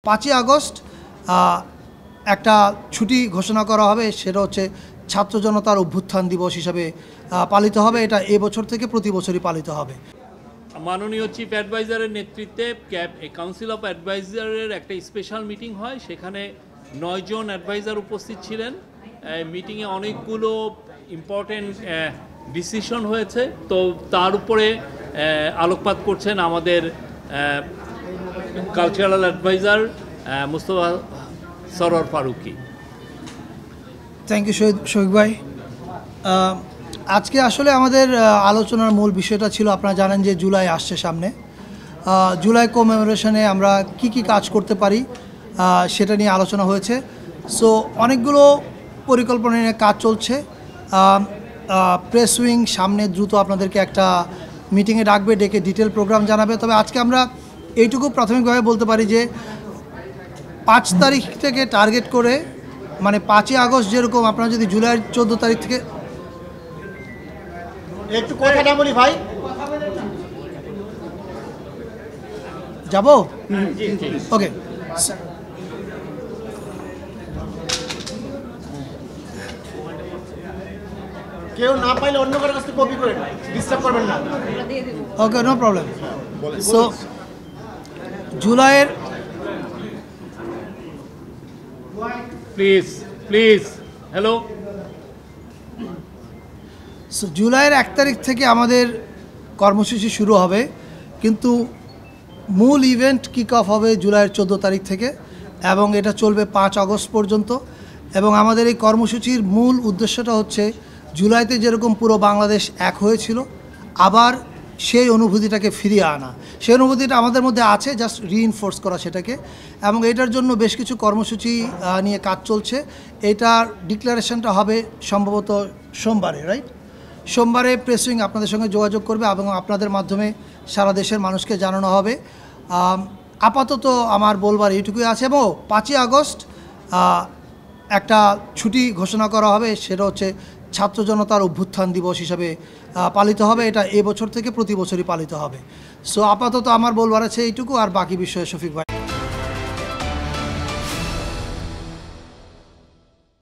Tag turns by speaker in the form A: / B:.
A: 5ই August একটা ছুটি ঘোষণা করা হবে, সেটা হচ্ছে ছাত্র জনতার অভ্যুত্থান দিবস হিসাবে পালিত হবে। এটা এবছর থেকে প্রতি বছরই পালিত হবে।
B: মাননীয় চিফ অ্যাডভাইজারের নেতৃত্বে কাউন্সিল অফ অ্যাডভাইজারের একটা স্পেশাল মিটিং হয়, সেখানে 9 জন অ্যাডভাইজার উপস্থিত ছিলেন। মিটিংয়ে অনেকগুলো ইম্পর্টেন্ট ডিসিশন হয়েছে, তো তার উপরে আলোকপাত করছেন আমাদের cultural adviser Mustafa Sarwar Farooqui.
A: Thank you Shafiq ভাই। আজকে আসলে আমাদের আলোচনার মূল বিষয়টা ছিল, আপনারা জানেন যে জুলাই আসছে সামনে। জুলাই কমেমোরেশনে আমরা কি কাজ করতে পারি সেটা নিয়ে আলোচনা হয়েছে। সো অনেকগুলো পরিকল্পনা নিয়ে কাজ চলছে। প্রেস উইং সামনে দ্রুত আপনাদেরকে একটা মিটিংয়ে ডাকবে, ডেকে ডিটেল প্রোগ্রাম জানাবে। তবে আজকে আমরা এইটুকু প্রাথমিকভাবে বলতে পারি যে 5 তারিখ থেকে টার্গেট করে, মানে 5ই আগস্ট যেরকম, আপনারা যদি জুলাইয়ের 14 তারিখ থেকে
C: একটু কথাটা বলি ভাই,
A: যাব ওকে।
C: কেউ না পাইলে অন্য কারো কাছ থেকে কপি করে ডিস্টার্ব করবেন না।
A: ওকে, নো প্রবলেম। সো জুলাইয়ের
B: প্লিজ হ্যালো।
A: সো জুলাইয়ের 1 তারিখ থেকে আমাদের কর্মসূচি শুরু হবে, কিন্তু মূল ইভেন্ট কিক অফ হবে জুলাইয়ের 14 তারিখ থেকে এবং এটা চলবে 5 আগস্ট পর্যন্ত। এবং আমাদের এই কর্মসূচির মূল উদ্দেশ্যটা হচ্ছে জুলাইতে যেরকম পুরো বাংলাদেশ এক হয়েছিল, আবার সেই অনুভূতিটাকে ফিরিয়ে আনা। সেই অনুভূতিটা আমাদের মধ্যে আছে, জাস্ট রিইনফোর্স করা সেটাকে। এবং এটার জন্য বেশ কিছু কর্মসূচি নিয়ে কাজ চলছে। এটার ডিক্লারেশনটা হবে সম্ভবত সোমবারে, রাইট? সোমবারে প্রেস উইং আপনাদের সঙ্গে যোগাযোগ করবে এবং আপনাদের মাধ্যমে সারা দেশের মানুষকে জানানো হবে। আপাতত আমার বলবার এইটুকুই আছে। এবং 5ই আগস্ট একটা ছুটি ঘোষণা করা হবে, সেটা হচ্ছে ছাত্র জনতার অভ্যুত্থান দিবস হিসাবে পালিত হবে। এটা এবছর থেকে প্রতি বছরই পালিত হবে। সো আপাতত আমার বলবার আছে এইটুকু, আর বাকি বিষয়ে শফিক ভাই।